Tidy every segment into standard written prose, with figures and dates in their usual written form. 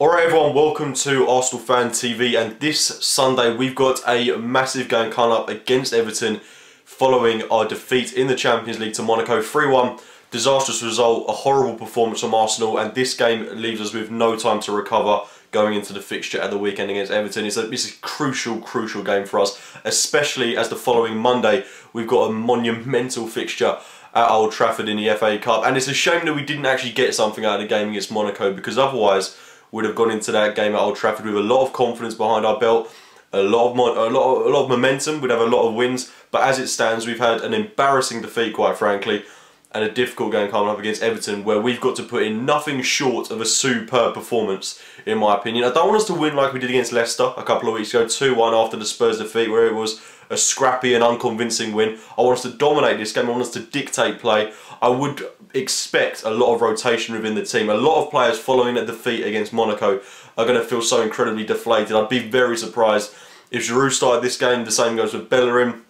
Alright everyone, welcome to Arsenal Fan TV, and this Sunday we've got a massive game coming up against Everton following our defeat in the Champions League to Monaco 3-1. Disastrous result, a horrible performance from Arsenal, and this game leaves us with no time to recover going into the fixture at the weekend against Everton. It's a crucial game for us, especially as the following Monday we've got a monumental fixture at Old Trafford in the FA Cup, and it's a shame that we didn't actually get something out of the game against Monaco, because otherwise would have gone into that game at Old Trafford with a lot of confidence behind our belt, a lot of momentum. We'd have a lot of wins, but as it stands, we've had an embarrassing defeat, quite frankly, and a difficult game coming up against Everton, where we've got to put in nothing short of a superb performance, in my opinion. I don't want us to win like we did against Leicester a couple of weeks ago, 2-1 after the Spurs defeat, where it was a scrappy and unconvincing win. I want us to dominate this game. I want us to dictate play. I would expect a lot of rotation within the team. A lot of players following a defeat against Monaco are going to feel so incredibly deflated. I'd be very surprised if Giroud started this game. The same goes with Bellerin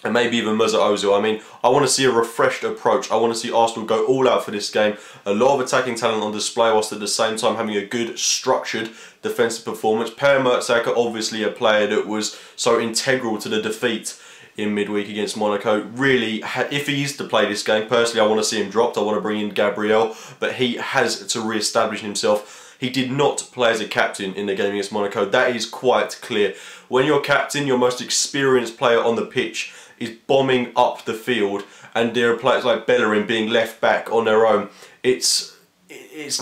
and maybe even Mesut Ozil. I mean, I want to see a refreshed approach. I want to see Arsenal go all out for this game. A lot of attacking talent on display, whilst at the same time having a good, structured defensive performance. Per Mertesacker, obviously a player that was so integral to the defeat in midweek against Monaco. Really, if he is to play this game, personally I want to see him dropped. I want to bring in Gabriel, but he has to re-establish himself. He did not play as a captain in the game against Monaco. That is quite clear. When your captain, your most experienced player on the pitch, is bombing up the field, and there are players like Bellerin being left back on their own, it's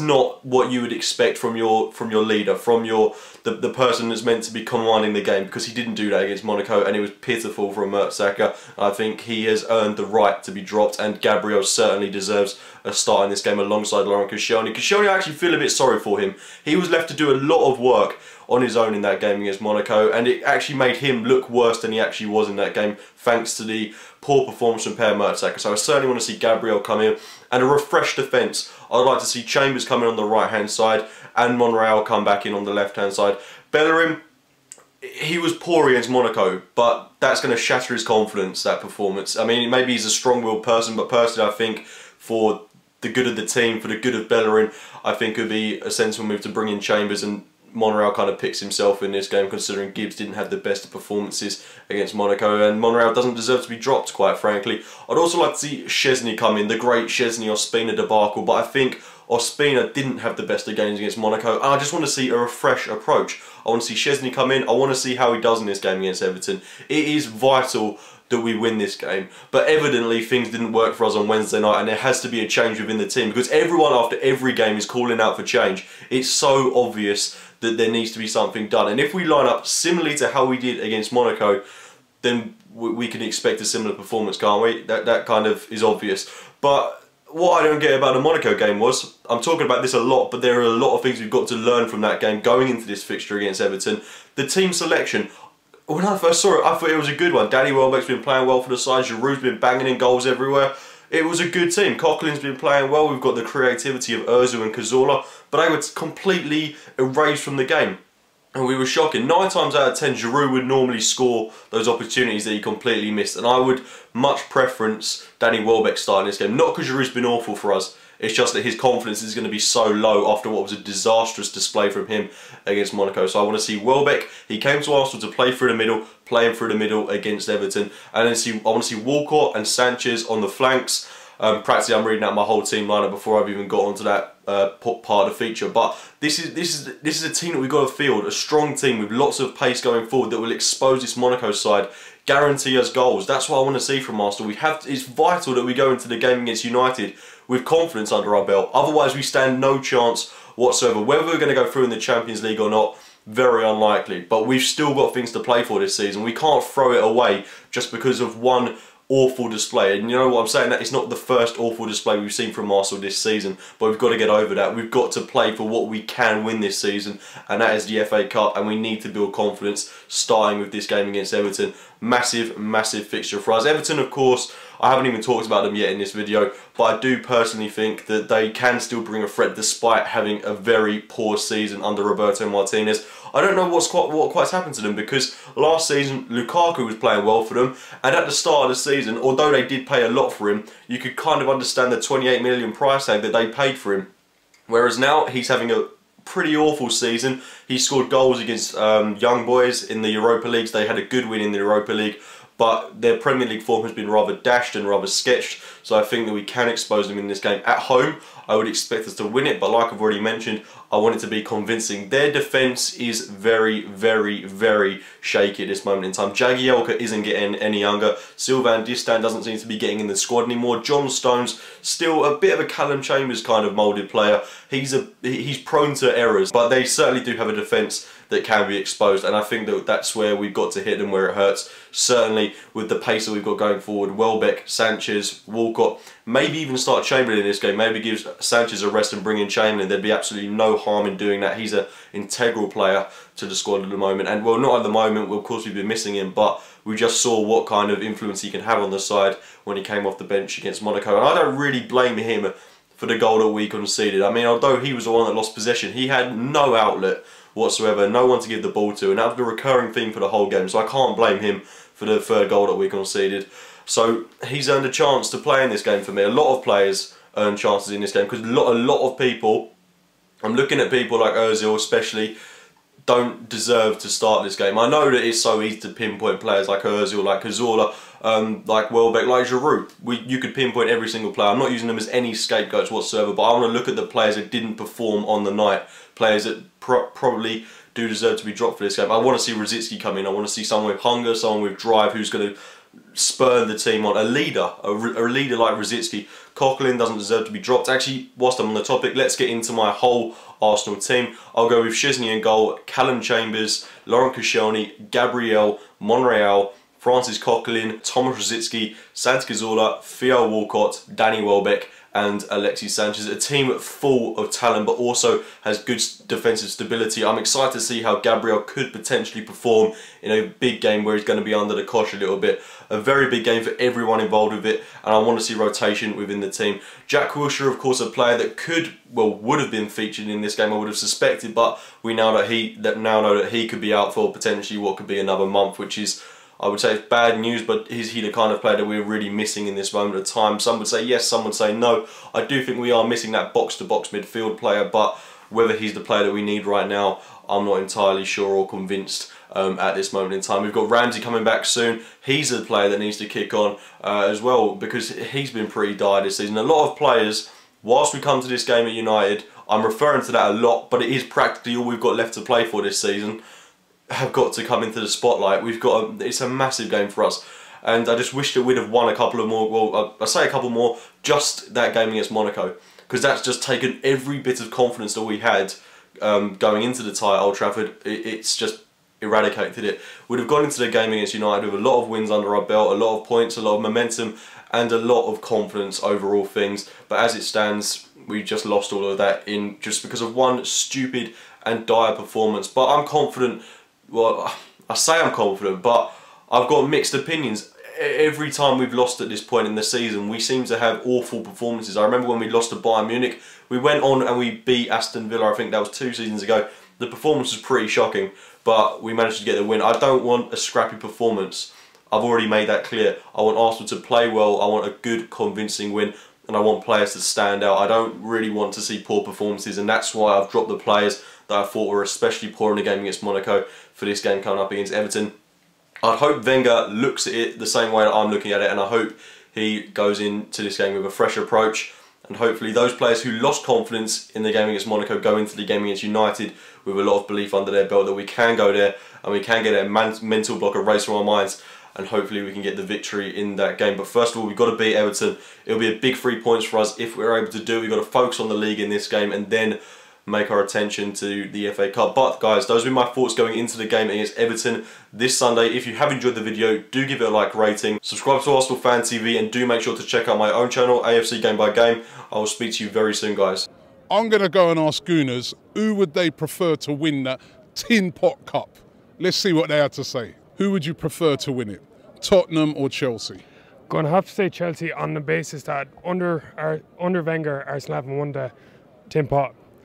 not what you would expect from your leader, from the person that's meant to be commanding the game, because he didn't do that against Monaco, and it was pitiful from Mertesacker. I think he has earned the right to be dropped, and Gabriel certainly deserves a start in this game alongside Laurent Koscielny. Koscielny, I actually feel a bit sorry for him. He was left to do a lot of work on his own in that game against Monaco, and it actually made him look worse than he actually was in that game, thanks to the poor performance from Per Mertesacker. So I certainly want to see Gabriel come in, and a refreshed defence. I'd like to see Chambers come in on the right hand side and Monreal come back in on the left hand side. Bellerin, he was poor against Monaco, but that's going to shatter his confidence, that performance. I mean, maybe he's a strong-willed person, but personally I think for the good of the team, for the good of Bellerin, I think it would be a sensible move to bring in Chambers, and Monreal kind of picks himself in this game, considering Gibbs didn't have the best of performances against Monaco, and Monreal doesn't deserve to be dropped, quite frankly. I'd also like to see Szczesny come in, the great Szczesny-Ospina debacle, but I think Ospina didn't have the best of games against Monaco, and I just want to see a fresh approach. I want to see Szczesny come in. I want to see how he does in this game against Everton. It is vital that we win this game, but evidently things didn't work for us on Wednesday night, and there has to be a change within the team, because everyone after every game is calling out for change. It's so obvious that there needs to be something done, and if we line up similarly to how we did against Monaco, then we can expect a similar performance, can't we? That kind of is obvious. But what I don't get about the Monaco game was, I'm talking about this a lot, but there are a lot of things we've got to learn from that game going into this fixture against Everton. The team selection, when I first saw it, I thought it was a good one. Danny Welbeck's been playing well for the side, Giroud's been banging in goals everywhere. It was a good team. Coughlin's been playing well. We've got the creativity of Ozil and Cazorla, but they were completely erased from the game, and we were shocking. 9 times out of 10, Giroud would normally score those opportunities that he completely missed, and I would much preference Danny Welbeck starting this game. Not because Giroud's been awful for us, it's just that his confidence is going to be so low after what was a disastrous display from him against Monaco. So I want to see Welbeck. He came to Arsenal to play through the middle, playing through the middle against Everton. And then I want to see Walcott and Sanchez on the flanks. Practically, I'm reading out my whole team lineup before I've even got onto that part of the feature. But this is a team that we've got to field, a strong team with lots of pace going forward that will expose this Monaco side, guarantee us goals. That's what I want to see from Arsenal. It's vital that we go into the game against United with confidence under our belt. Otherwise, we stand no chance whatsoever. Whether we're going to go through in the Champions League or not, very unlikely. But we've still got things to play for this season. We can't throw it away just because of one awful display. And you know what I'm saying? That it's not the first awful display we've seen from Arsenal this season, but we've got to get over that. We've got to play for what we can win this season, and that is the FA Cup, and we need to build confidence starting with this game against Everton. Massive fixture for us. Everton, of course, I haven't even talked about them yet in this video, but I do personally think that they can still bring a threat despite having a very poor season under Roberto Martinez. I don't know what quite happened to them, because last season Lukaku was playing well for them, and at the start of the season, although they did pay a lot for him, you could kind of understand the 28 million price tag that they paid for him. Whereas now he's having a pretty awful season. He scored goals against young boys in the Europa Leagues. They had a good win in the Europa League, but their Premier League form has been rather dashed and rather sketched, so I think that we can expose them in this game. At home, I would expect us to win it, but like I've already mentioned, I want it to be convincing. Their defence is very, very, very shaky at this moment in time. Jagielka isn't getting any younger. Sylvain Distin doesn't seem to be getting in the squad anymore. John Stones, still a bit of a Callum Chambers kind of moulded player. He's prone to errors, but they certainly do have a defence that can be exposed, and I think that that's where we've got to hit them where it hurts. Certainly with the pace that we've got going forward, Welbeck, Sanchez, Walcott, maybe even start Chamberlain in this game, maybe gives Sanchez a rest and bring in Chamberlain. There'd be absolutely no harm in doing that. He's an integral player to the squad at the moment, and well, not at the moment, well, of course we've been missing him, but we just saw what kind of influence he can have on the side when he came off the bench against Monaco, and I don't really blame him for the goal that we conceded. I mean, although he was the one that lost possession, he had no outlet whatsoever, no one to give the ball to, and that was the recurring theme for the whole game, so I can't blame him for the third goal that we conceded. So he's earned a chance to play in this game for me. A lot of players earn chances in this game, because a lot of people, I'm looking at people like Ozil especially, don't deserve to start this game. I know that it's so easy to pinpoint players like Ozil, like Cazorla, like Welbeck, like Giroud. You could pinpoint every single player. I'm not using them as any scapegoats whatsoever, but I want to look at the players that didn't perform on the night, players that probably do deserve to be dropped for this game. I want to see Rosicky come in. I want to see someone with hunger, someone with drive, who's going to spur the team on. A leader like Rosicky. Coquelin doesn't deserve to be dropped. Actually, whilst I'm on the topic, let's get into my whole Arsenal team. I'll go with Szczesny in goal, Callum Chambers, Laurent Koscielny, Gabriel, Monreal, Francis Coquelin, Thomas Rosicky, Santi Cazorla, Theo Walcott, Danny Welbeck, and Alexis Sanchez. A team full of talent, but also has good defensive stability. I'm excited to see how Gabriel could potentially perform in a big game where he's going to be under the cosh a little bit. A very big game for everyone involved with it, and I want to see rotation within the team. Jack Wilshere, of course, a player that would have been featured in this game, I would have suspected, but we now know that he could be out for potentially what could be another month, which is, I would say, it's bad news, but is he the kind of player that we're really missing in this moment of time? Some would say yes, some would say no. I do think we are missing that box-to-box midfield player, but whether he's the player that we need right now, I'm not entirely sure or convinced at this moment in time. We've got Ramsey coming back soon. He's a player that needs to kick on as well, because he's been pretty dire this season. A lot of players, whilst we come to this game at United, I'm referring to that a lot, but it is practically all we've got left to play for this season, have got to come into the spotlight. It's a massive game for us, and I just wish that we'd have won a couple of more. Well, I say a couple more, just that game against Monaco, because that's just taken every bit of confidence that we had going into the tie at Old Trafford. It's just eradicated it. We'd have gone into the game against United with a lot of wins under our belt, a lot of points, a lot of momentum, and a lot of confidence over all things. But as it stands, we just lost all of that just because of one stupid and dire performance. But I'm confident. Well, I say I'm confident, but I've got mixed opinions. Every time we've lost at this point in the season, we seem to have awful performances. I remember when we lost to Bayern Munich, we went on and we beat Aston Villa. I think that was 2 seasons ago. The performance was pretty shocking, but we managed to get the win. I don't want a scrappy performance. I've already made that clear. I want Arsenal to play well. I want a good, convincing win, and I want players to stand out. I don't really want to see poor performances, and that's why I've dropped the players that I thought were especially poor in the game against Monaco for this game coming up against Everton. I hope Wenger looks at it the same way that I'm looking at it, and I hope he goes into this game with a fresh approach, and hopefully those players who lost confidence in the game against Monaco go into the game against United with a lot of belief under their belt that we can go there and we can get a mental block erased from our minds, and hopefully we can get the victory in that game. But first of all, we've got to beat Everton. It'll be a big 3 points for us if we're able to do it. We've got to focus on the league in this game and then make our attention to the FA Cup. But guys, those have been my thoughts going into the game against Everton this Sunday. If you have enjoyed the video, do give it a like rating, subscribe to Arsenal Fan TV, and do make sure to check out my own channel, AFC Game by Game. I will speak to you very soon, guys. I'm going to go and ask Gooners, who would they prefer to win that Tin Pot Cup? Let's see what they had to say. Who would you prefer to win it? Tottenham or Chelsea? Going to have to say Chelsea on the basis that under Wenger, Arsenal haven't won the Tin Pot